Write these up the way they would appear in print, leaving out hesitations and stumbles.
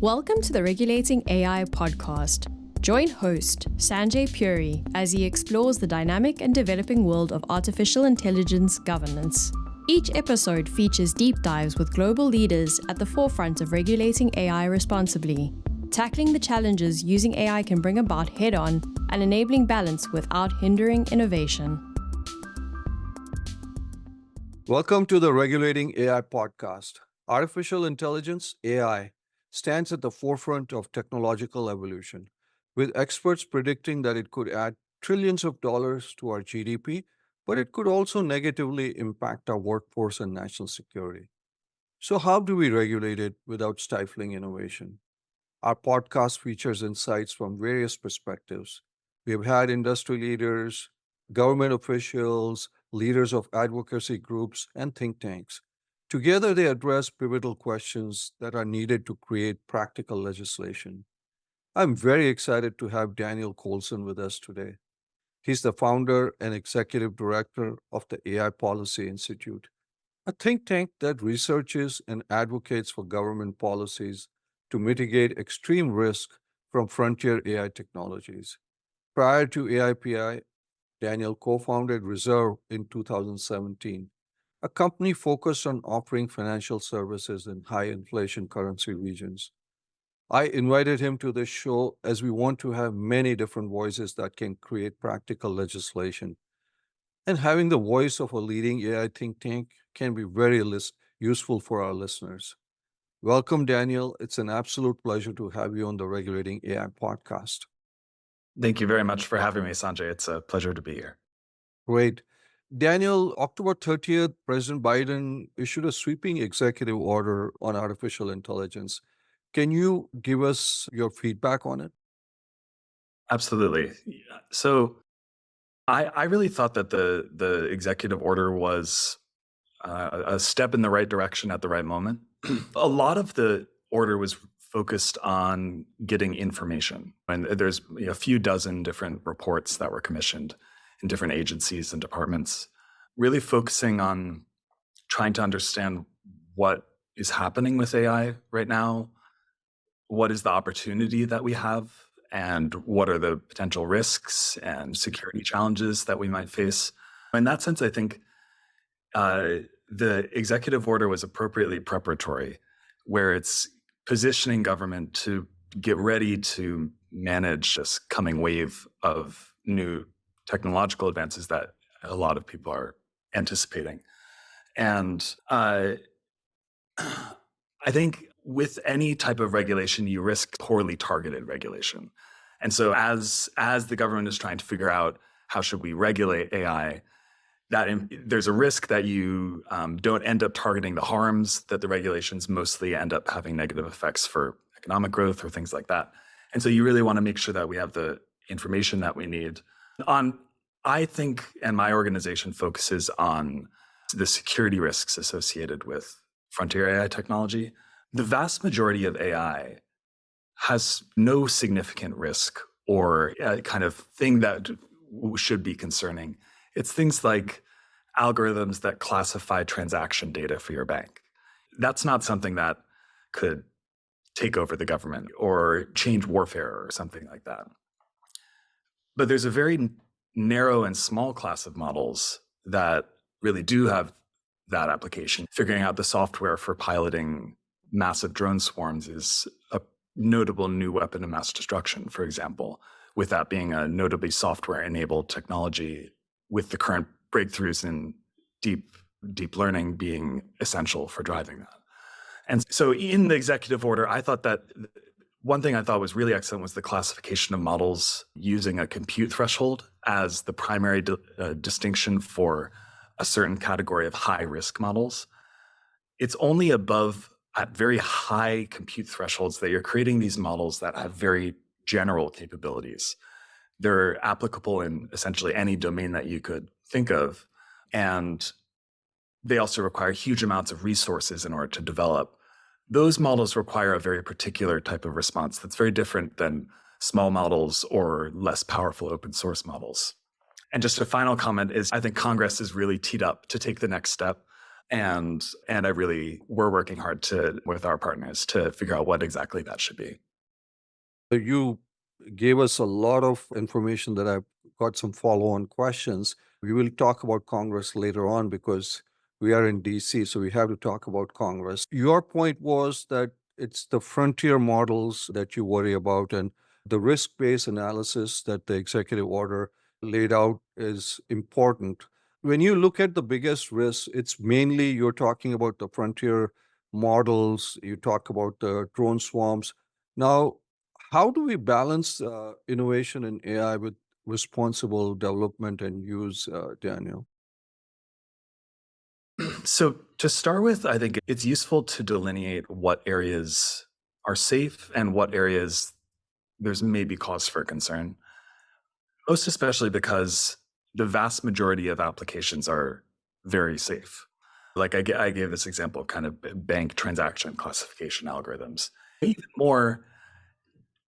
Welcome to the Regulating AI podcast. Join host Sanjay Puri as he explores the dynamic and developing world of artificial intelligence governance. Each episode features deep dives with global leaders at the forefront of regulating AI responsibly, tackling the challenges using AI can bring about head-on and enabling balance without hindering innovation. Welcome to the Regulating AI podcast. Artificial intelligence, AI, stands at the forefront of technological evolution, with experts predicting that it could add trillions of dollars to our GDP, but it could also negatively impact our workforce and national security. So, how do we regulate it without stifling innovation? Our podcast features insights from various perspectives. We have had industry leaders, government officials, leaders of advocacy groups, and think tanks. Together, they address pivotal questions that are needed to create practical legislation. I'm very excited to have Daniel Colson with us today. He's the founder and executive director of the AI Policy Institute, a think tank that researches and advocates for government policies to mitigate extreme risk from frontier AI technologies. Prior to AIPI, Daniel co-founded Reserve in 2017, a company focused on offering financial services in high inflation currency regions. I invited him to this show as we want to have many different voices that can create practical legislation. And having the voice of a leading AI think tank can be very useful for our listeners. Welcome, Daniel. It's an absolute pleasure to have you on the Regulating AI podcast. Thank you very much for having me, Sanjay. It's a pleasure to be here. Great. Daniel, October 30th, President Biden issued a sweeping executive order on artificial intelligence. Can you give us your feedback on it? Absolutely. So I really thought that the executive order was a step in the right direction at the right moment. A lot of the order was focused on getting information. And there's a few dozen different reports that were commissioned in different agencies and departments, really focusing on trying to understand what is happening with AI right now, what is the opportunity that we have, and what are the potential risks and security challenges that we might face. In that sense, I think the executive order was appropriately preparatory, where it's positioning government to get ready to manage this coming wave of new technological advances that a lot of people are anticipating. And I think with any type of regulation, you risk poorly targeted regulation. And so as the government is trying to figure out how should we regulate AI, there's a risk that you don't end up targeting the harms, that the regulations mostly end up having negative effects for economic growth or things like that. And so you really want to make sure that we have the information that we need. I think, and my organization focuses on the security risks associated with frontier AI technology. The vast majority of AI has no significant risk or a kind of thing that should be concerning. It's things like algorithms that classify transaction data for your bank. That's not something that could take over the government or change warfare or something like that. But there's a very narrow and small class of models that really do have that application. Figuring out the software for piloting massive drone swarms is a notable new weapon of mass destruction, for example, with that being a notably software-enabled technology, with the current breakthroughs in deep learning being essential for driving that. And so in the executive order, I thought that one thing I thought was really excellent was the classification of models using a compute threshold as the primary distinction for a certain category of high-risk models. It's only above at very high compute thresholds that you're creating these models that have very general capabilities. They're applicable in essentially any domain that you could think of. And they also require huge amounts of resources in order to develop. Those models require a very particular type of response that's very different than small models or less powerful open source models. And just a final comment is I think Congress is really teed up to take the next step We're working hard with our partners to figure out what exactly that should be. You gave us a lot of information that I've got some follow-on questions. We will talk about Congress later on because we are in DC, so we have to talk about Congress. Your point was that it's the frontier models that you worry about, and the risk-based analysis that the executive order laid out is important. When you look at the biggest risks, it's mainly you're talking about the frontier models, you talk about the drone swarms. Now, how do we balance innovation in AI with responsible development and use, Daniel? So to start with, I think it's useful to delineate what areas are safe and what areas there's maybe cause for concern. Most especially because the vast majority of applications are very safe. Like I gave this example of kind of bank transaction classification algorithms. Even more,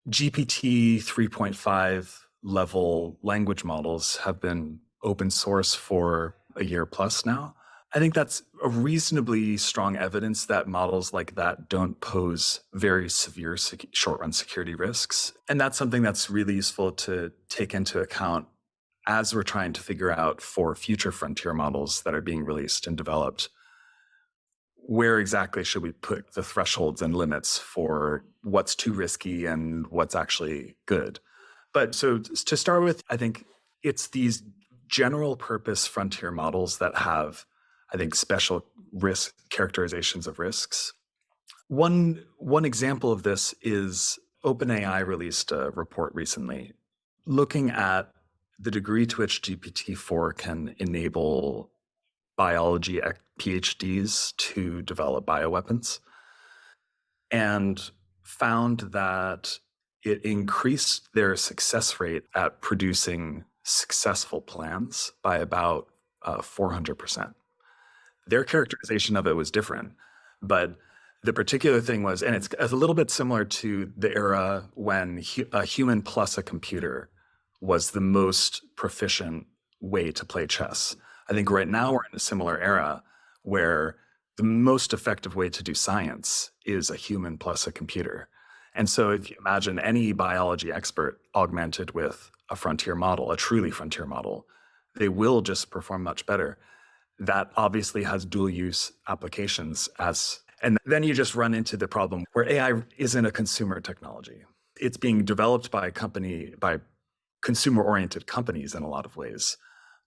GPT 3.5 level language models have been open source for a year plus now. I think that's a reasonably strong evidence that models like that don't pose very severe short-run security risks. And that's something that's really useful to take into account as we're trying to figure out for future frontier models that are being released and developed, where exactly should we put the thresholds and limits for what's too risky and what's actually good. But so to start with, I think it's these general purpose frontier models that have, I think, special risk characterizations of risks. One example of this is OpenAI released a report recently looking at the degree to which GPT-4 can enable biology PhDs to develop bioweapons, and found that it increased their success rate at producing successful plans by about 400%. Their characterization of it was different, but the particular thing was, and it's a little bit similar to the era when a human plus a computer was the most proficient way to play chess. I think right now we're in a similar era where the most effective way to do science is a human plus a computer. And so if you imagine any biology expert augmented with a frontier model, a truly frontier model, they will just perform much better. That obviously has dual use applications and then you just run into the problem where AI isn't a consumer technology. It's being developed by consumer-oriented companies in a lot of ways.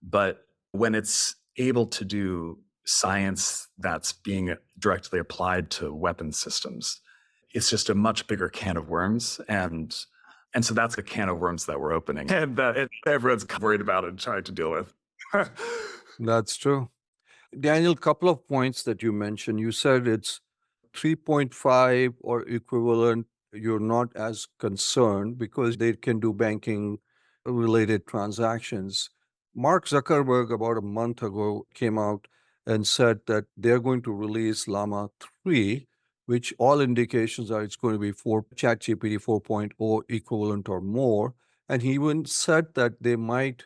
But when it's able to do science that's being directly applied to weapon systems, it's just a much bigger can of worms. And so that's a can of worms that we're opening. And everyone's worried about it and trying to deal with. That's true. Daniel, couple of points that you mentioned. You said it's 3.5 or equivalent. You're not as concerned because they can do banking related transactions. Mark Zuckerberg, about a month ago, came out and said that they're going to release Llama 3, which all indications are it's going to be for ChatGPT 4.0 equivalent or more. And he even said that they might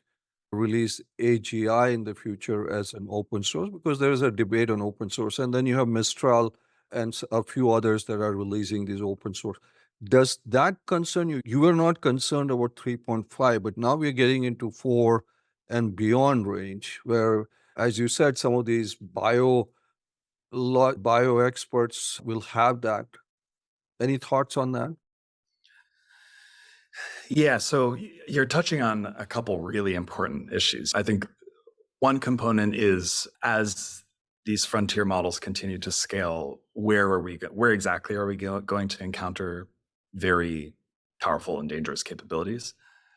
release AGI in the future as an open source because there is a debate on open source. And then you have Mistral and a few others that are releasing these open source. Does that concern you? You were not concerned about 3.5, but now we're getting into 4 and beyond range, where, as you said, some of these bio experts will have that. Any thoughts on that? Yeah, so you're touching on a couple really important issues. I think one component is, as these frontier models continue to scale, where exactly are we going to encounter very powerful and dangerous capabilities?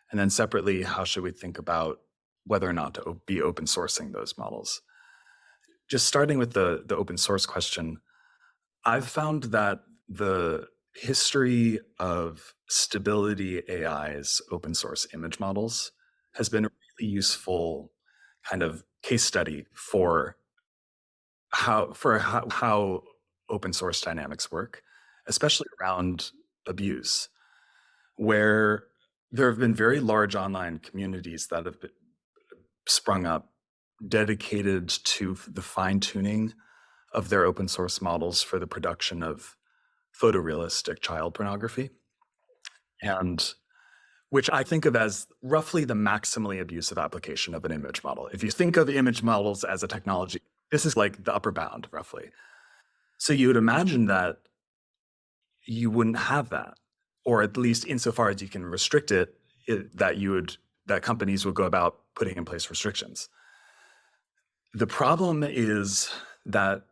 And then separately, how should we think about whether or not to be open sourcing those models? Just starting with the open source question, I've found that the history of Stability AI's open source image models has been a really useful kind of case study for how open source dynamics work, especially around abuse, where there have been very large online communities that have sprung up dedicated to the fine-tuning of their open source models for the production of photorealistic child pornography, and which I think of as roughly the maximally abusive application of an image model. If you think of image models as a technology, this is like the upper bound, roughly. So you would imagine that you wouldn't have that, or at least insofar as you can restrict it, that companies would go about putting in place restrictions. The problem is that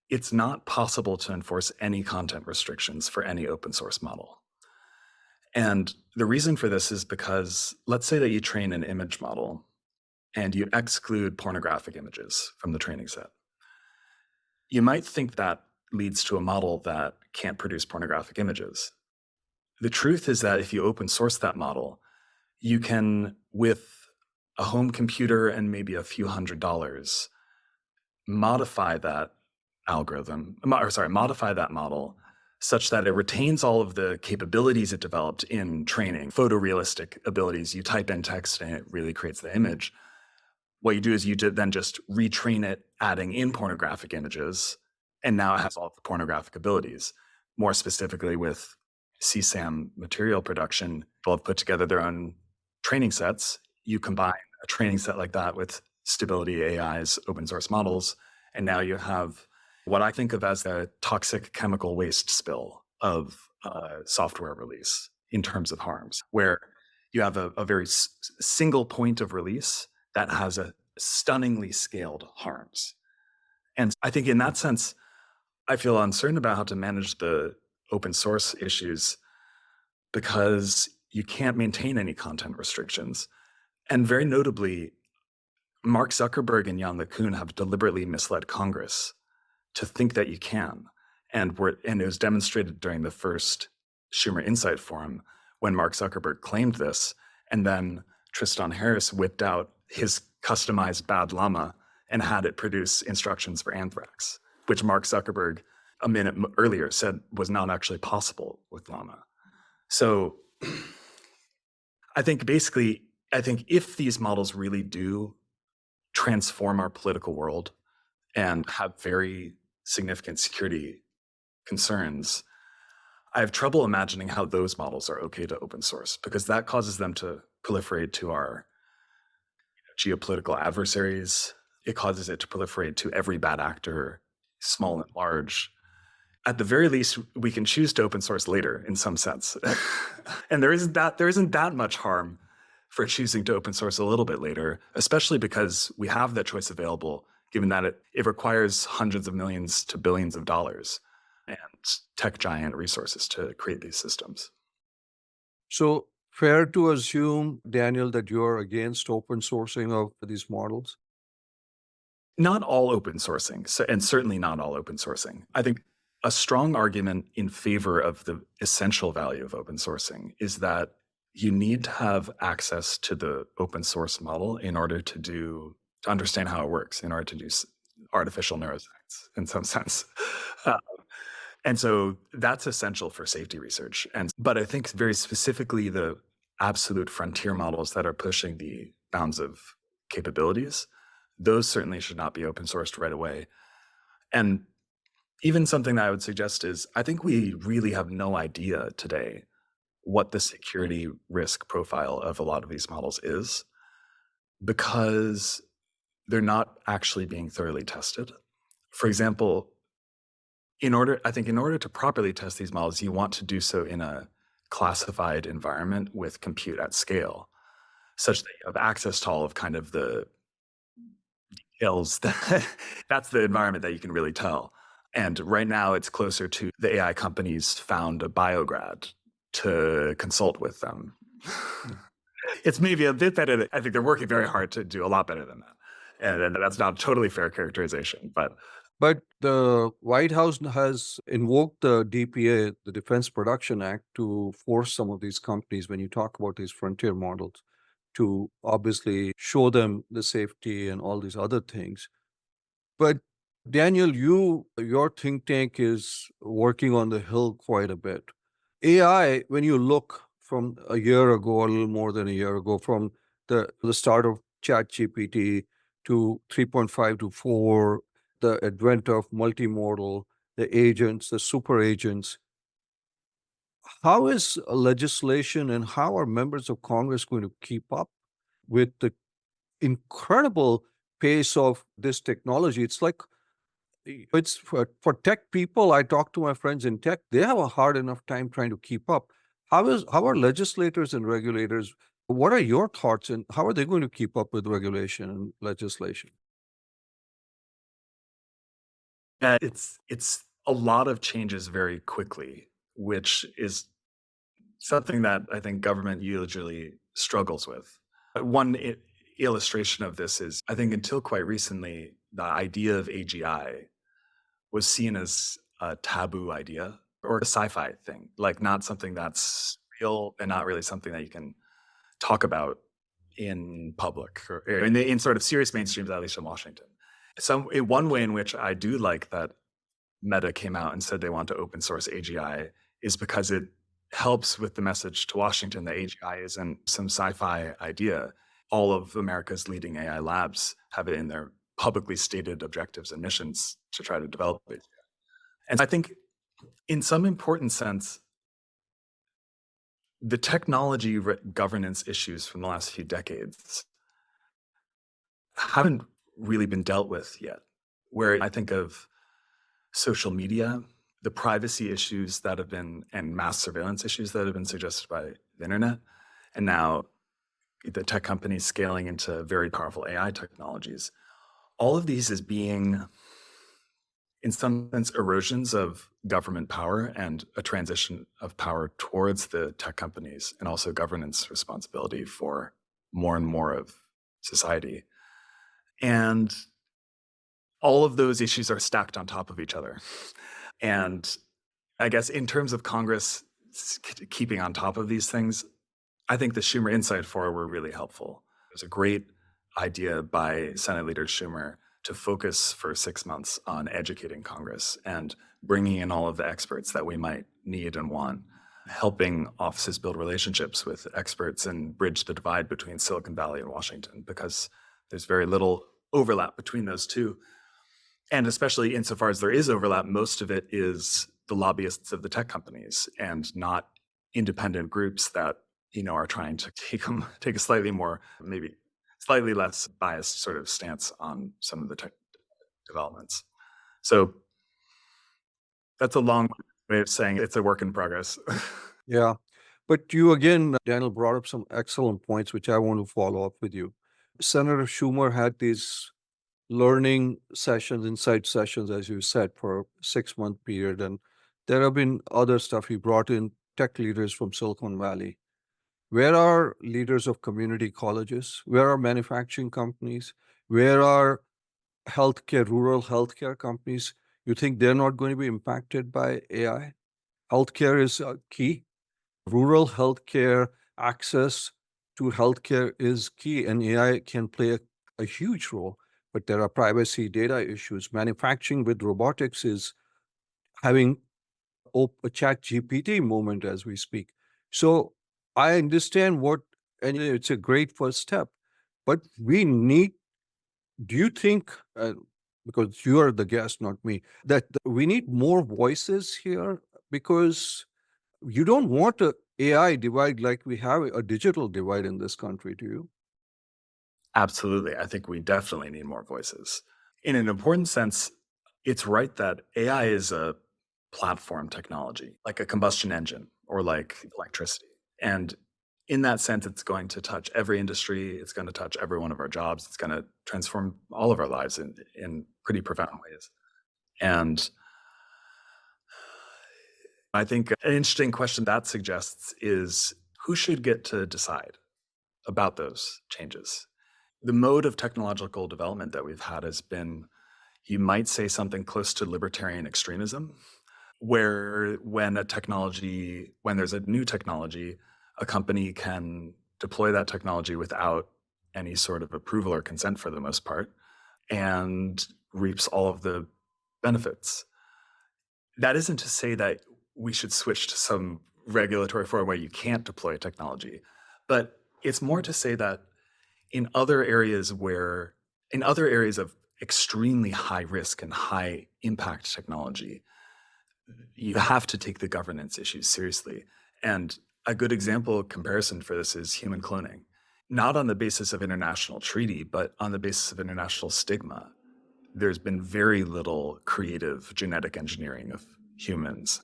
it's not possible to enforce any content restrictions for any open source model. And the reason for this is because let's say that you train an image model and you exclude pornographic images from the training set. You might think that leads to a model that can't produce pornographic images. The truth is that if you open source that model, you can, with a home computer and maybe a few $100s, modify that modify that model such that it retains all of the capabilities it developed in training, photorealistic abilities. You type in text and it really creates the image. What you do is you then just retrain it, adding in pornographic images, and now it has all of the pornographic abilities. More specifically with CSAM material production, people have put together their own training sets. You combine a training set like that with Stability AI's open source models, and now you have what I think of as a toxic chemical waste spill of software release in terms of harms, where you have a very single point of release that has a stunningly scaled harms. And I think in that sense, I feel uncertain about how to manage the open source issues because you can't maintain any content restrictions. And very notably, Mark Zuckerberg and Jan LeCun have deliberately misled Congress to think that you can. And it was demonstrated during the first Schumer Insight Forum when Mark Zuckerberg claimed this, and then Tristan Harris whipped out his customized bad llama and had it produce instructions for anthrax, which Mark Zuckerberg a minute earlier said was not actually possible with llama. So I think if these models really do transform our political world and have very significant security concerns, I have trouble imagining how those models are okay to open source, because that causes them to proliferate to our geopolitical adversaries. It causes it to proliferate to every bad actor, small and large. At the very least, we can choose to open source later in some sense. And there isn't that much harm for choosing to open source a little bit later, especially because we have that choice available, given that it requires hundreds of millions to billions of dollars and tech giant resources to create these systems. So fair to assume, Daniel, that you're against open sourcing of these models? Not all open sourcing, and certainly not all open sourcing. I think a strong argument in favor of the essential value of open sourcing is that you need to have access to the open source model in order to understand how it works, in order to do artificial neuroscience in some sense. And so that's essential for safety research. But I think very specifically the absolute frontier models that are pushing the bounds of capabilities, those certainly should not be open sourced right away. And even something that I would suggest is, I think we really have no idea today what the security risk profile of a lot of these models is, because they're not actually being thoroughly tested. For example, in order to properly test these models, you want to do so in a classified environment with compute at scale, such that you have access to all of kind of the details. That's the environment that you can really tell. And right now it's closer to the AI companies found a biograd to consult with them. It's maybe a bit better. I think they're working very hard to do a lot better than that. And that's not a totally fair characterization, but the White House has invoked the DPA, the Defense Production Act, to force some of these companies, when you talk about these frontier models, to obviously show them the safety and all these other things. But Daniel, your think tank is working on the Hill quite a bit. AI, when you look from a year ago, a little more than a year ago, from the start of ChatGPT to 3.5 to 4, the advent of multimodal, the agents, the super agents. How is legislation and how are members of Congress going to keep up with the incredible pace of this technology? It's like it's for tech people. I talk to my friends in tech; they have a hard enough time trying to keep up. How are legislators and regulators? What are your thoughts, and how are they going to keep up with regulation and legislation? Yeah, it's a lot of changes very quickly, which is something that I think government usually struggles with. One illustration of this is I think until quite recently, the idea of AGI was seen as a taboo idea or a sci-fi thing, like not something that's real and not really something that you can talk about in public or in sort of serious mainstreams, at least in Washington. So one way in which I do like that Meta came out and said they want to open source AGI is because it helps with the message to Washington that AGI isn't some sci-fi idea. All of America's leading AI labs have it in their publicly stated objectives and missions to try to develop it. And I think in some important sense, the technology governance issues from the last few decades haven't really been dealt with yet. Where I think of social media, the privacy issues that have been, and mass surveillance issues that have been suggested by the internet, and now the tech companies scaling into very powerful AI technologies. All of these is being, in some sense, erosions of government power and a transition of power towards the tech companies, and also governance responsibility for more and more of society. And all of those issues are stacked on top of each other. And I guess in terms of Congress keeping on top of these things, I think the Schumer Insight Four were really helpful. It was a great idea by Senate Leader Schumer to focus for 6 months on educating Congress and bringing in all of the experts that we might need and want, helping offices build relationships with experts and bridge the divide between Silicon Valley and Washington, because there's very little overlap between those two. And especially insofar as there is overlap, most of it is the lobbyists of the tech companies and not independent groups that are trying to take a slightly more, maybe slightly less biased sort of stance on some of the tech developments. So that's a long way of saying it's a work in progress. Yeah. But you again, Daniel, brought up some excellent points, which I want to follow up with you. Senator Schumer had these learning sessions, insight sessions, as you said, for a 6-month period. And there have been other stuff. He brought in tech leaders from Silicon Valley. Where are leaders of community colleges? Where are manufacturing companies? Where are healthcare, rural healthcare companies? You think they're not going to be impacted by AI? Healthcare is key. Rural healthcare access to healthcare is key, and AI can play a huge role. But there are privacy data issues. Manufacturing with robotics is having a chat GPT moment as we speak. So I understand and it's a great first step, but do you think, because you are the guest, not me, that we need more voices here? Because you don't want a AI divide like we have a digital divide in this country, do you? Absolutely. I think we definitely need more voices. In an important sense, it's right that AI is a platform technology, like a combustion engine or like electricity. And in that sense, it's going to touch every industry. It's going to touch every one of our jobs. It's going to transform all of our lives in pretty profound ways. And I think an interesting question that suggests is who should get to decide about those changes? The mode of technological development that we've had has been, you might say, something close to libertarian extremism, where when there's a new technology, a company can deploy that technology without any sort of approval or consent for the most part, and reaps all of the benefits. That isn't to say that we should switch to some regulatory form where you can't deploy technology, but it's more to say that in other areas of extremely high risk and high impact technology, you have to take the governance issues seriously. And a good example comparison for this is human cloning, not on the basis of international treaty, but on the basis of international stigma. There's been very little creative genetic engineering of humans.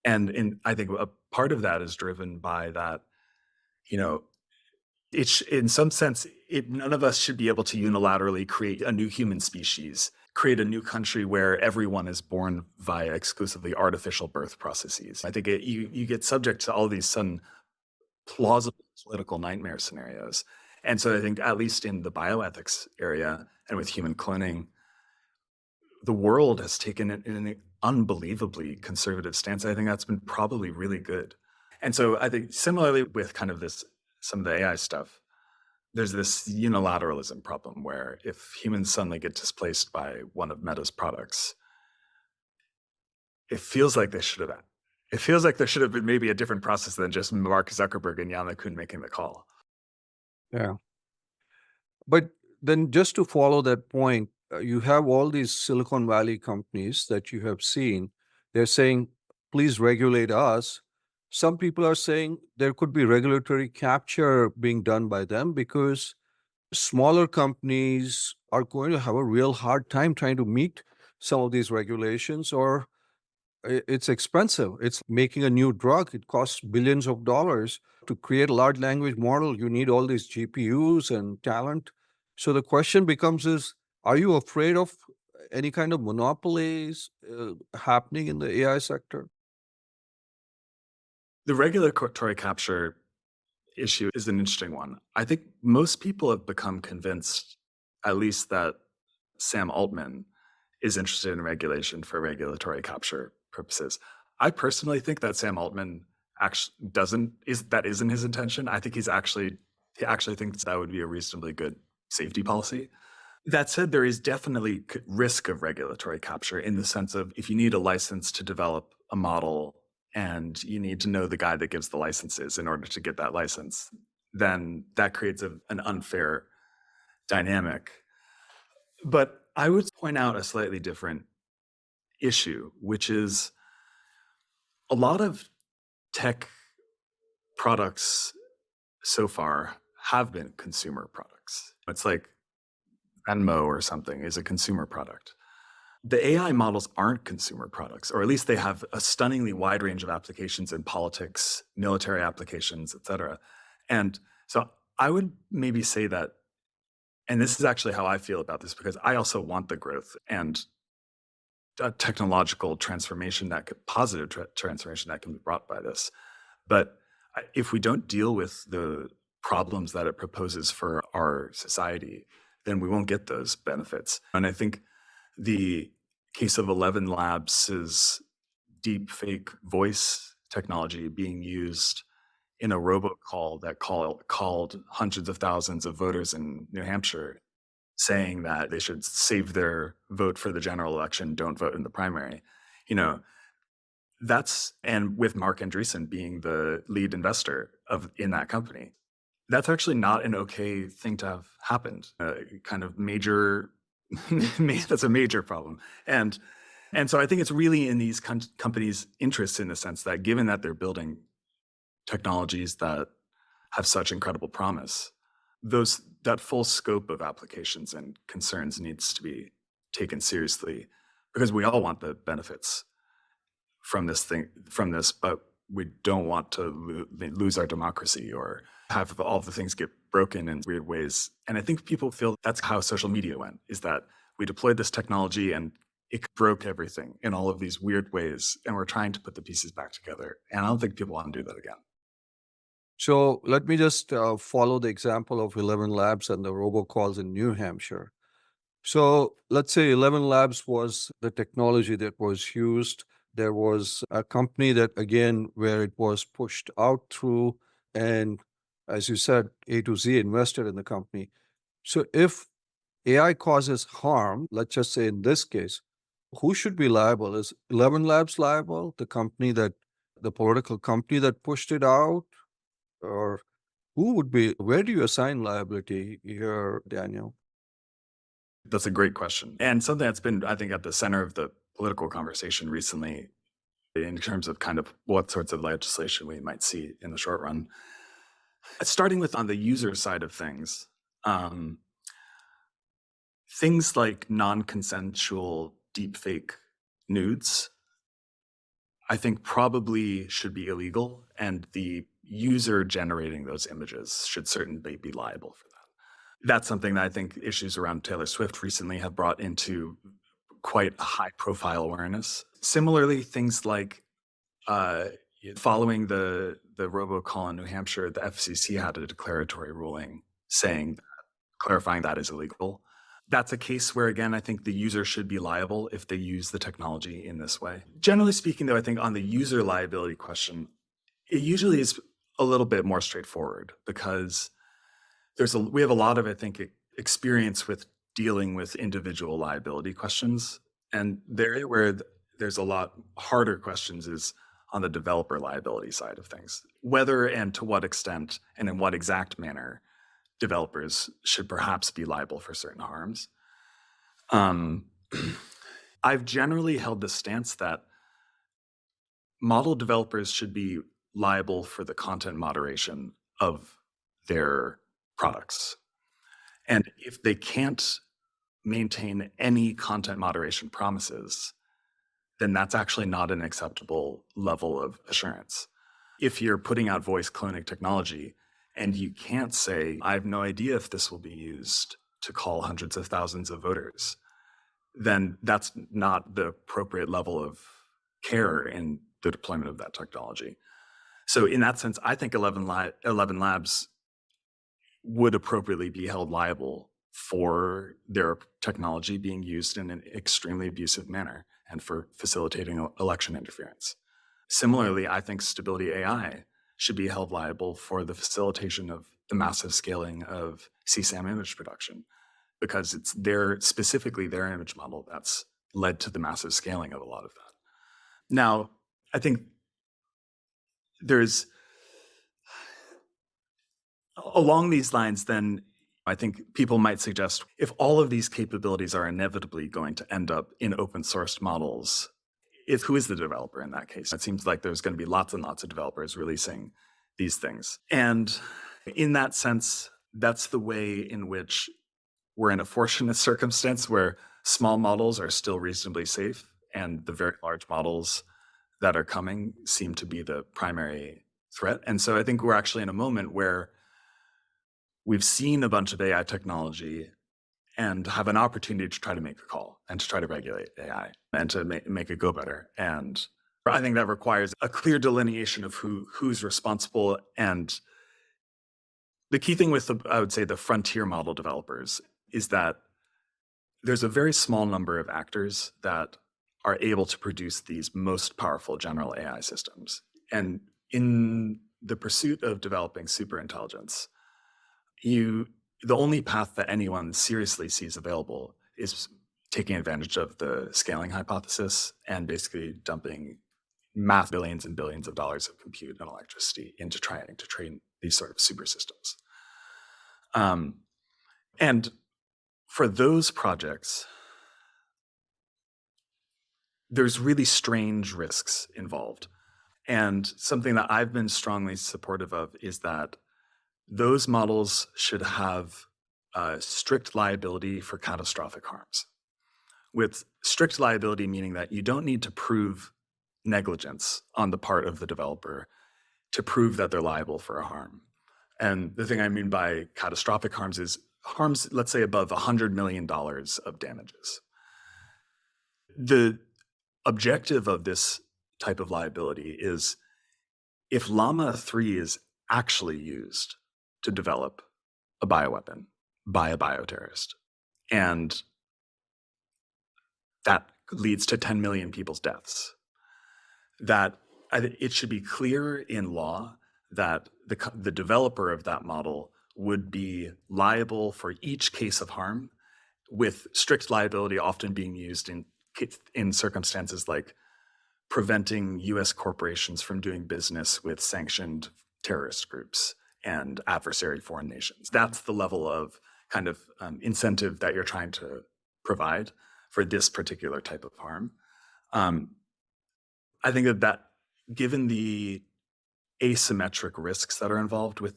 I think a part of that is driven by that, you know, in some sense, none of us should be able to unilaterally create a new human species, create a new country where everyone is born via exclusively artificial birth processes. I think you get subject to all these sudden plausible political nightmare scenarios. And so I think, at least in the bioethics area and with human cloning, the world has taken an unbelievably conservative stance. I think that's been probably really good. And so I think similarly with kind of some of the AI stuff, there's this unilateralism problem where if humans suddenly get displaced by one of Meta's products, it feels like there should have been maybe a different process than just Mark Zuckerberg and Jan LeCun making the call. Yeah. But then, just to follow that point, you have all these Silicon Valley companies that you have seen. They're saying, please regulate us. Some people are saying there could be regulatory capture being done by them because smaller companies are going to have a real hard time trying to meet some of these regulations, or it's expensive. It's making a new drug. It costs billions of dollars to create a large language model. You need all these GPUs and talent. So the question becomes is, are you afraid of any kind of monopolies happening in the AI sector? The regulatory capture issue is an interesting one. I think most people have become convinced, at least, that Sam Altman is interested in regulation for regulatory capture purposes. I personally think that Sam Altman actually isn't his intention. I think he actually thinks that would be a reasonably good safety policy. That said, there is definitely risk of regulatory capture in the sense of, if you need a license to develop a model and you need to know the guy that gives the licenses in order to get that license, then that creates an unfair dynamic. But I would point out a slightly different issue, which is a lot of tech products so far have been consumer products. It's like Venmo or something is a consumer product. The AI models aren't consumer products, or at least they have a stunningly wide range of applications in politics, military applications, et cetera. And so I would maybe say that, and this is actually how I feel about this, because I also want the growth and technological transformation, positive transformation that can be brought by this. But if we don't deal with the problems that it proposes for our society, then we won't get those benefits. And I think the case of 11 Labs' deep fake voice technology being used in a robocall that called hundreds of thousands of voters in New Hampshire, saying that they should save their vote for the general election, don't vote in the primary. And with Mark Andreessen being the lead investor in that company, that's actually not an okay thing to have happened. Kind of major, that's a major problem. And so I think it's really in these companies' interests, in the sense that, given that they're building technologies that have such incredible promise, that full scope of applications and concerns needs to be taken seriously, because we all want the benefits from this, but we don't want to lose our democracy or have all the things get broken in weird ways. And I think people feel that's how social media went, is that we deployed this technology and it broke everything in all of these weird ways, and we're trying to put the pieces back together. And I don't think people want to do that again. So let me just follow the example of 11 Labs and the robocalls in New Hampshire. So let's say 11 Labs was the technology that was used. There was a company that, again, where it was pushed out through, and as you said, A to Z invested in the company. So if AI causes harm, let's just say in this case, who should be liable? Is 11 Labs liable, the political company that pushed it out? Or where do you assign liability here, Daniel? That's a great question. And something that's been, I think, at the center of the political conversation recently in terms of kind of what sorts of legislation we might see in the short run. Starting with on the user side of things, things like non-consensual deepfake nudes, I think probably should be illegal, and the user generating those images should certainly be liable for that. That's something that I think issues around Taylor Swift recently have brought into quite a high profile awareness. Similarly, things like following the robocall in New Hampshire, the FCC had a declaratory ruling clarifying that is illegal. That's a case where, again, I think the user should be liable if they use the technology in this way. Generally speaking, though, I think on the user liability question, it usually is a little bit more straightforward because we have a lot of, I think, experience with dealing with individual liability questions. And there where there's a lot harder questions is on the developer liability side of things. Whether and to what extent and in what exact manner developers should perhaps be liable for certain harms. I've generally held the stance that model developers should be liable for the content moderation of their products. And if they can't maintain any content moderation promises, then that's actually not an acceptable level of assurance. If you're putting out voice cloning technology and you can't say, I have no idea if this will be used to call hundreds of thousands of voters, then that's not the appropriate level of care in the deployment of that technology. So in that sense, I think 11 Labs would appropriately be held liable for their technology being used in an extremely abusive manner and for facilitating election interference. Similarly, I think Stability AI should be held liable for the facilitation of the massive scaling of CSAM image production, because it's specifically their image model that's led to the massive scaling of a lot of that. Now, I think there's, along these lines, then I think people might suggest if all of these capabilities are inevitably going to end up in open source models, who is the developer in that case? It seems like there's going to be lots and lots of developers releasing these things. And in that sense, that's the way in which we're in a fortunate circumstance where small models are still reasonably safe and the very large models that are coming seem to be the primary threat. And so I think we're actually in a moment where we've seen a bunch of AI technology and have an opportunity to try to make a call and to try to regulate AI and to make it go better. And I think that requires a clear delineation of who's responsible. And the key thing with I would say the frontier model developers is that there's a very small number of actors that are able to produce these most powerful general AI systems. And in the pursuit of developing superintelligence, the only path that anyone seriously sees available is taking advantage of the scaling hypothesis and basically dumping mass billions and billions of dollars of compute and electricity into trying to train these sort of super systems. And for those projects, there's really strange risks involved. And something that I've been strongly supportive of is that those models should have strict liability for catastrophic harms. With strict liability meaning that you don't need to prove negligence on the part of the developer to prove that they're liable for a harm. And the thing I mean by catastrophic harms is harms, let's say, above $100 million of damages. The objective of this type of liability is if Llama 3 is actually used to develop a bioweapon by a bioterrorist, and that leads to 10 million people's deaths, that it should be clear in law that the developer of that model would be liable for each case of harm, with strict liability often being used in circumstances like preventing US corporations from doing business with sanctioned terrorist groups and adversary foreign nations. That's the level of kind of incentive that you're trying to provide for this particular type of harm. I think that given the asymmetric risks that are involved with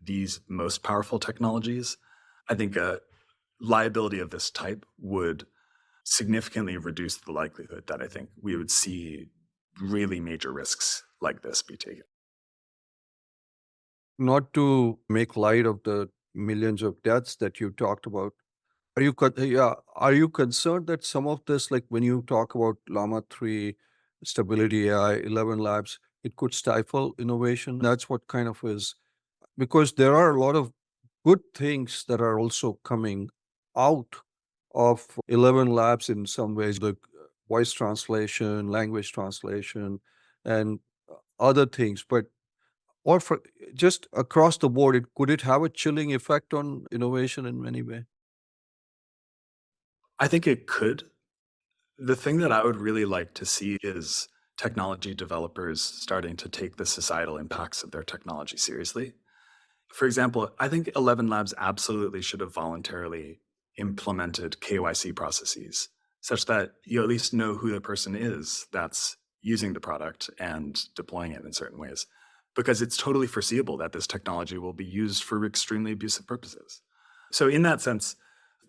these most powerful technologies, I think a liability of this type would significantly reduce the likelihood that I think we would see really major risks like this be taken. Not to make light of the millions of deaths that you talked about, are you concerned that some of this, like when you talk about Llama 3, Stability AI, 11 Labs, it could stifle innovation? That's what kind of is, because there are a lot of good things that are also coming out of 11 Labs in some ways, the voice translation, language translation, and other things. But or for just across the board, could it have a chilling effect on innovation in many ways? I think it could. The thing that I would really like to see is technology developers starting to take the societal impacts of their technology seriously. For example, I think 11 Labs absolutely should have voluntarily implemented KYC processes such that you at least know who the person is that's using the product and deploying it in certain ways, because it's totally foreseeable that this technology will be used for extremely abusive purposes. So in that sense,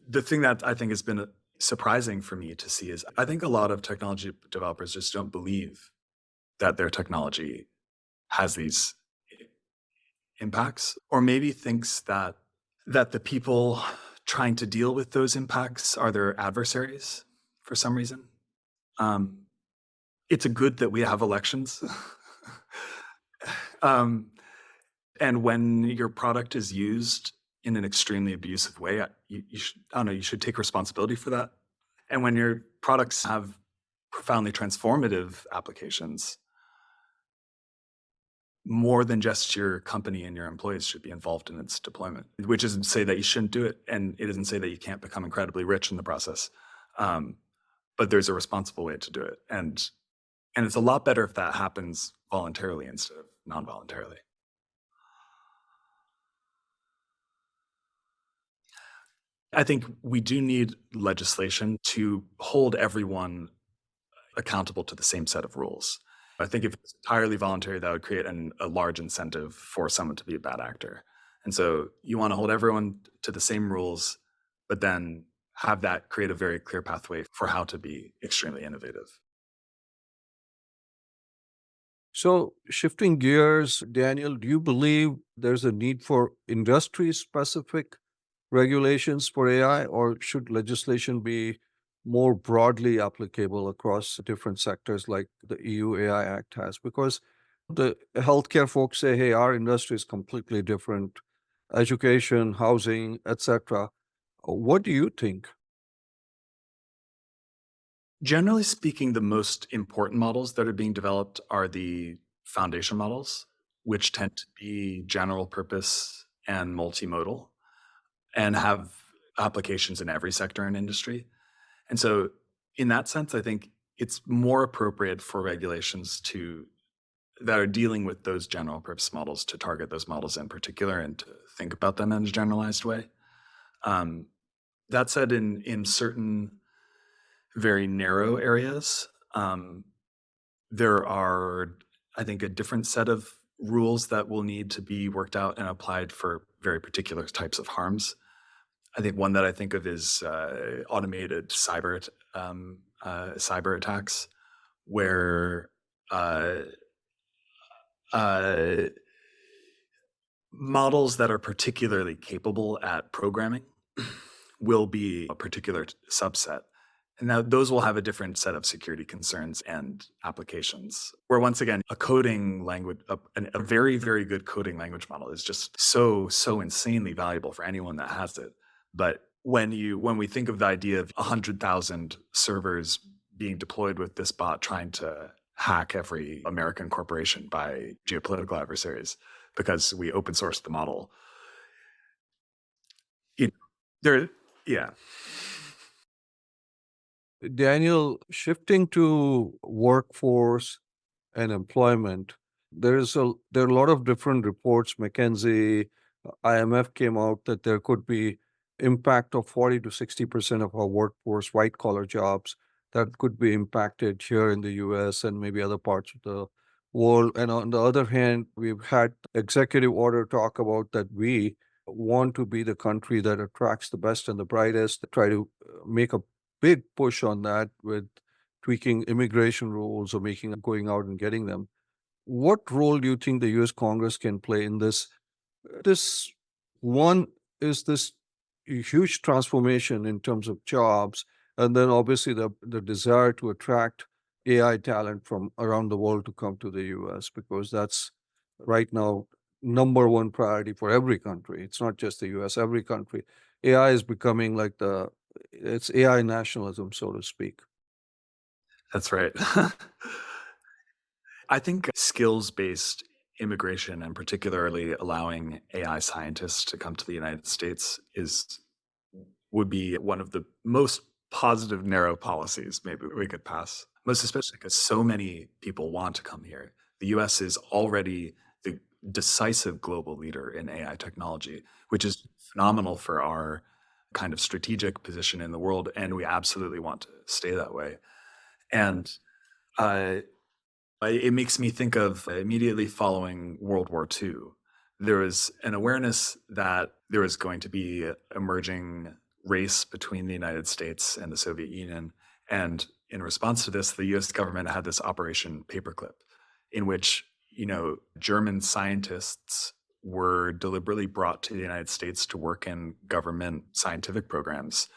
the thing that I think has been surprising for me to see is I think a lot of technology developers just don't believe that their technology has these impacts, or maybe thinks that the people trying to deal with those impacts are their adversaries for some reason. It's a good that we have elections. And when your product is used in an extremely abusive way, you should, I don't know, you should take responsibility for that. And when your products have profoundly transformative applications, more than just your company and your employees should be involved in its deployment, which isn't to say that you shouldn't do it. And it doesn't say that you can't become incredibly rich in the process. But there's a responsible way to do it. And it's a lot better if that happens voluntarily instead of non-voluntarily. I think we do need legislation to hold everyone accountable to the same set of rules. I think if it's entirely voluntary, that would create a large incentive for someone to be a bad actor. And so you want to hold everyone to the same rules, but then have that create a very clear pathway for how to be extremely innovative. So, shifting gears, Daniel, do you believe there's a need for industry specific regulations for AI, or should legislation be more broadly applicable across different sectors like the EU AI Act has? Because the healthcare folks say, hey, our industry is completely different, education, housing, etc. What do you think? Generally speaking, the most important models that are being developed are the foundation models, which tend to be general purpose and multimodal and have applications in every sector and industry. And so in that sense, I think it's more appropriate for regulations that are dealing with those general purpose models to target those models in particular and to think about them in a generalized way. That said, in certain very narrow areas, there are, I think, a different set of rules that will need to be worked out and applied for very particular types of harms. I think one that I think of is automated cyber attacks, where models that are particularly capable at programming will be a particular subset. And now those will have a different set of security concerns and applications. Where once again, a coding language, a very, very good coding language model is just so insanely valuable for anyone that has it. But when we think of the idea of 100,000 servers being deployed with this bot trying to hack every American corporation by geopolitical adversaries because we open sourced the model, yeah. Daniel, shifting to workforce and employment, there are a lot of different reports. McKinsey, IMF came out that there could be impact of 40 to 60% of our workforce, white collar jobs that could be impacted here in the US and maybe other parts of the world. And on the other hand, we've had executive order talk about that we want to be the country that attracts the best and the brightest, try to make a big push on that with tweaking immigration rules or making going out and getting them. What role do you think the US Congress can play in this? This one is this huge transformation in terms of jobs, and then obviously the desire to attract AI talent from around the world to come to the US because that's right now number one priority for every country. It's not just the US, every country. AI is becoming like it's AI nationalism, so to speak. That's right. I think skills-based immigration, and particularly allowing AI scientists to come to the United States, would be one of the most positive narrow policies maybe we could pass. Most especially because so many people want to come here. The US is already the decisive global leader in AI technology, which is phenomenal for our kind of strategic position in the world, and we absolutely want to stay that way. And it makes me think of immediately following World War II. There was an awareness that there was going to be an emerging race between the United States and the Soviet Union. And in response to this, the US government had this Operation Paperclip, in which, German scientists were deliberately brought to the United States to work in government scientific programs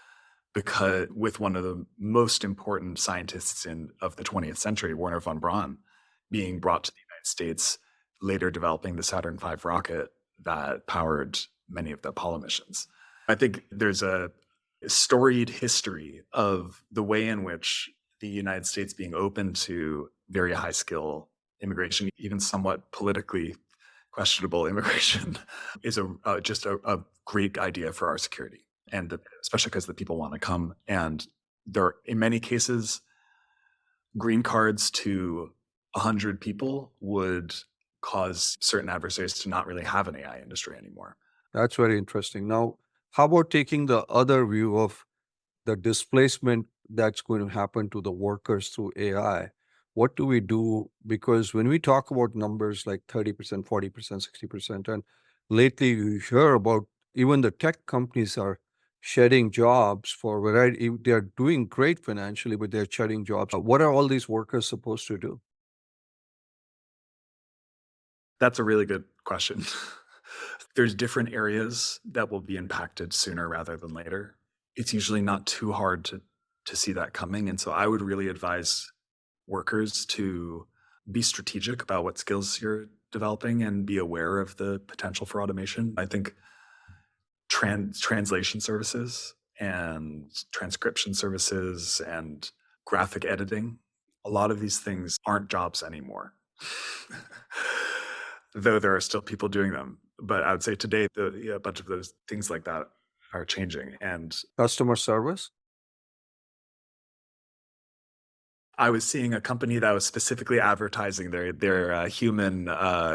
because with one of the most important scientists of the 20th century, Wernher von Braun, being brought to the United States, later developing the Saturn V rocket that powered many of the Apollo missions. I think there's a storied history of the way in which the United States being open to very high skill immigration, even somewhat politically questionable immigration, is just a great idea for our security. And especially because the people want to come. And there are, in many cases, green cards to 100 people would cause certain adversaries to not really have an AI industry anymore. That's very interesting. Now, how about taking the other view of the displacement that's going to happen to the workers through AI? What do we do? Because when we talk about numbers like 30%, 40%, 60%, and lately you hear about even the tech companies are shedding jobs for variety. They're doing great financially, but they're shedding jobs. What are all these workers supposed to do? That's a really good question. There's different areas that will be impacted sooner rather than later. It's usually not too hard to see that coming. And so I would really advise workers to be strategic about what skills you're developing and be aware of the potential for automation. I think translation services and transcription services and graphic editing, a lot of these things aren't jobs anymore. Though there are still people doing them. But I would say today, a bunch of those things like that are changing. And Customer service? I was seeing a company that was specifically advertising their human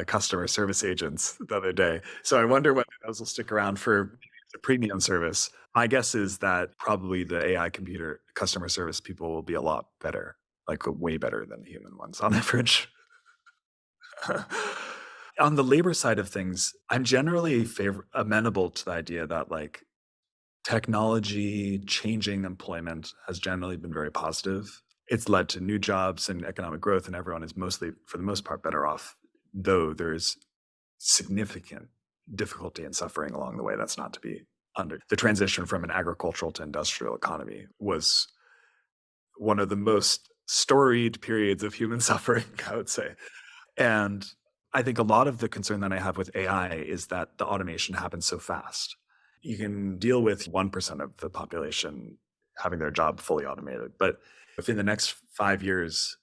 customer service agents the other day. So I wonder whether those will stick around for the premium service. My guess is that probably the AI computer customer service people will be a lot better, like way better than the human ones on average. On the labor side of things, I'm generally amenable to the idea that like technology changing employment has generally been very positive. It's led to new jobs and economic growth, and everyone is mostly, for the most part, better off, though there is significant difficulty and suffering along the way that's not to be under. The transition from an agricultural to industrial economy was one of the most storied periods of human suffering, I would say. And I think a lot of the concern that I have with AI is that the automation happens so fast. You can deal with 1% of the population having their job fully automated, but if in the next 5 years,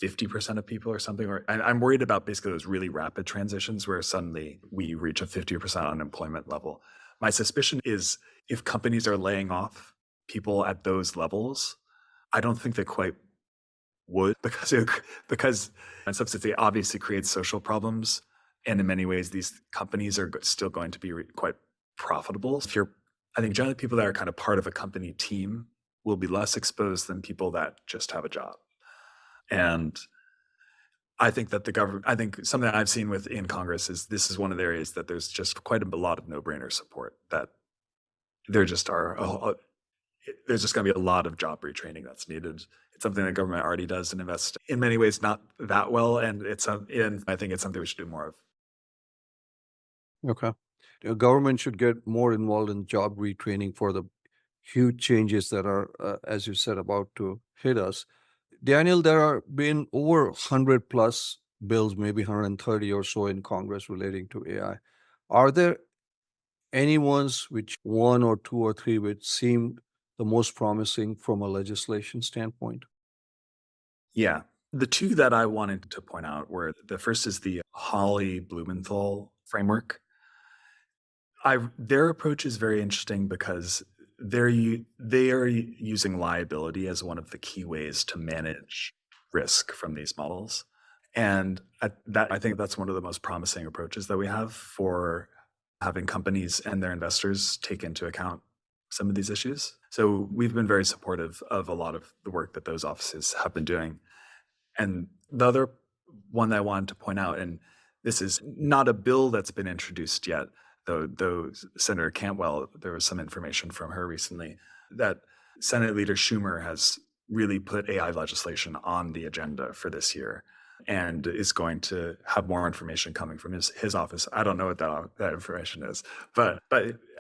50% of people or something, I'm worried about basically those really rapid transitions where suddenly we reach a 50% unemployment level. My suspicion is if companies are laying off people at those levels, I don't think they quite would, because in substance it obviously creates social problems, and in many ways these companies are still going to be quite profitable. If you're I think generally people that are kind of part of a company team will be less exposed than people that just have a job. And I think that I think something that I've seen within Congress is this is one of the areas that there's just quite a lot of no-brainer support, that there just are, there's just going to be a lot of job retraining that's needed. It's something that government already does and invests in many ways not that well. And I think it's something we should do more of. Okay. Government should get more involved in job retraining for the huge changes that are, as you said, about to hit us. Daniel, there are been over 100 plus bills, maybe 130 or so in Congress relating to AI. Are there any ones which one or two or three which seem the most promising from a legislation standpoint? Yeah. The two that I wanted to point out were, the first is the Holly Blumenthal framework. Their approach is very interesting because they are using liability as one of the key ways to manage risk from these models. And I think that's one of the most promising approaches that we have for having companies and their investors take into account some of these issues. So we've been very supportive of a lot of the work that those offices have been doing. And the other one that I wanted to point out, and this is not a bill that's been introduced yet, though Senator Cantwell, there was some information from her recently that Senate Leader Schumer has really put AI legislation on the agenda for this year and is going to have more information coming from his office. I don't know what that information is, but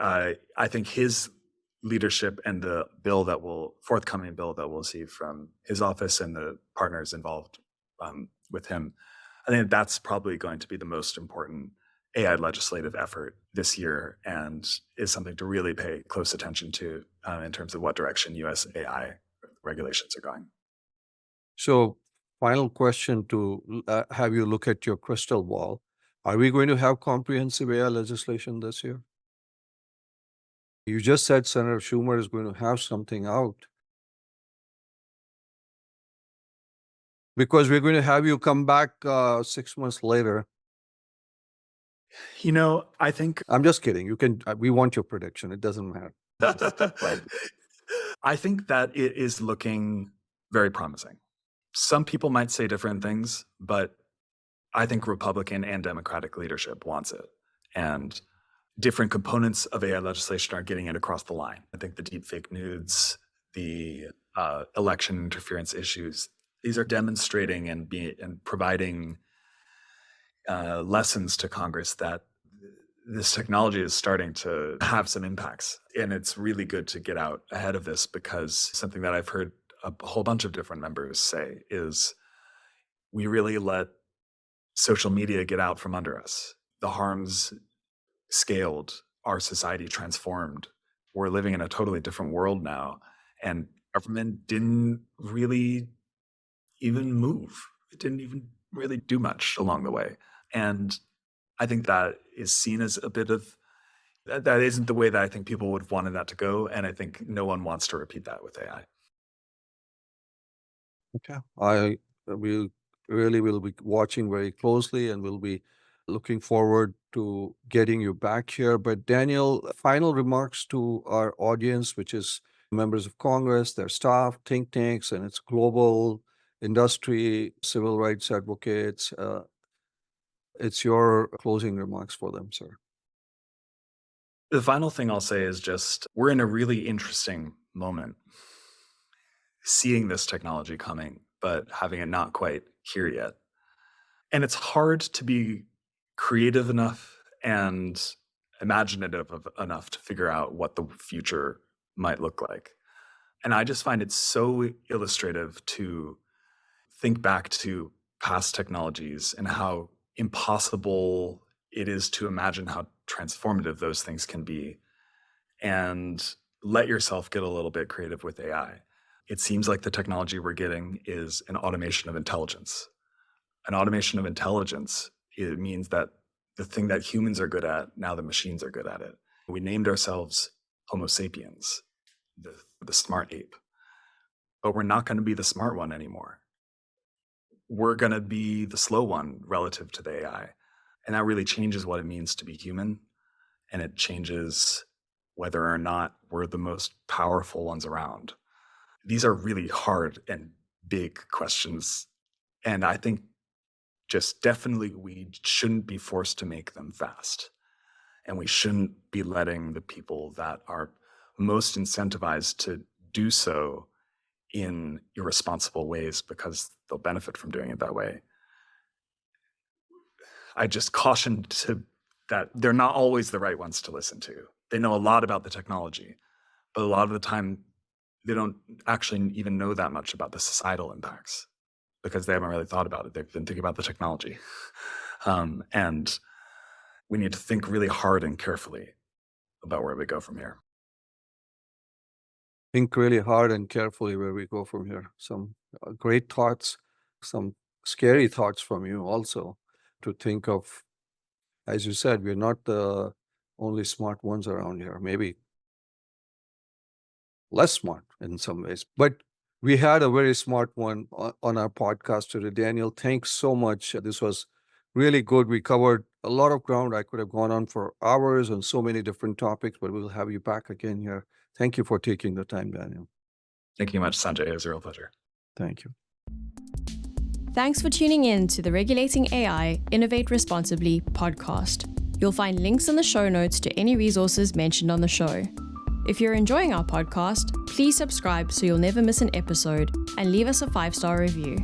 I think his leadership and the forthcoming bill that we'll see from his office and the partners involved with him, I think that's probably going to be the most important AI legislative effort this year, and is something to really pay close attention to in terms of what direction US AI regulations are going. So, final question to have you look at your crystal ball. Are we going to have comprehensive AI legislation this year? You just said Senator Schumer is going to have something out. Because we're going to have you come back 6 months later. I think I'm just kidding. You can. We want your prediction. It doesn't matter. I think that it is looking very promising. Some people might say different things, but I think Republican and Democratic leadership wants it. And different components of AI legislation are getting it across the line. I think the deepfake nudes, the election interference issues, these are demonstrating and providing lessons to Congress that this technology is starting to have some impacts. And it's really good to get out ahead of this, because something that I've heard a whole bunch of different members say is, we really let social media get out from under us. The harms scaled, our society transformed. We're living in a totally different world now, and government didn't really even move. It didn't even really do much along the way. And I think that is seen as a bit of, that isn't the way that I think people would have wanted that to go. And I think no one wants to repeat that with AI. Okay. We really will be watching very closely, and we'll be looking forward to getting you back here. But Daniel, final remarks to our audience, which is members of Congress, their staff, think tanks, and its global industry, civil rights advocates. It's your closing remarks for them, sir. The final thing I'll say is just, we're in a really interesting moment, seeing this technology coming, but having it not quite here yet. And it's hard to be creative enough and imaginative enough to figure out what the future might look like. And I just find it so illustrative to think back to past technologies and how impossible it is to imagine how transformative those things can be, and let yourself get a little bit creative with AI. It seems like the technology we're getting is an automation of intelligence. An automation of intelligence, it means that the thing that humans are good at, now the machines are good at it. We named ourselves Homo sapiens, the smart ape. But we're not going to be the smart one anymore. We're going to be the slow one relative to the AI. And that really changes what it means to be human. And it changes whether or not we're the most powerful ones around. These are really hard and big questions. And I think just definitely we shouldn't be forced to make them fast. And we shouldn't be letting the people that are most incentivized to do so in irresponsible ways because they'll benefit from doing it that way. I just caution that they're not always the right ones to listen to. They know a lot about the technology, but a lot of the time they don't actually even know that much about the societal impacts because they haven't really thought about it. They've been thinking about the technology. And we need to think really hard and carefully about where we go from here. Think really hard and carefully where we go from here. Some great thoughts, some scary thoughts from you also to think of. As you said, we're not the only smart ones around here, maybe less smart in some ways. But we had a very smart one on our podcast today. Daniel, thanks so much. This was really good. We covered a lot of ground. I could have gone on for hours on so many different topics, but we'll have you back again here. Thank you for taking the time, Daniel. Thank you much, Sanjay. It was a real pleasure. Thank you. Thanks for tuning in to the Regulating AI Innovate Responsibly podcast. You'll find links in the show notes to any resources mentioned on the show. If you're enjoying our podcast, please subscribe so you'll never miss an episode and leave us a 5-star review.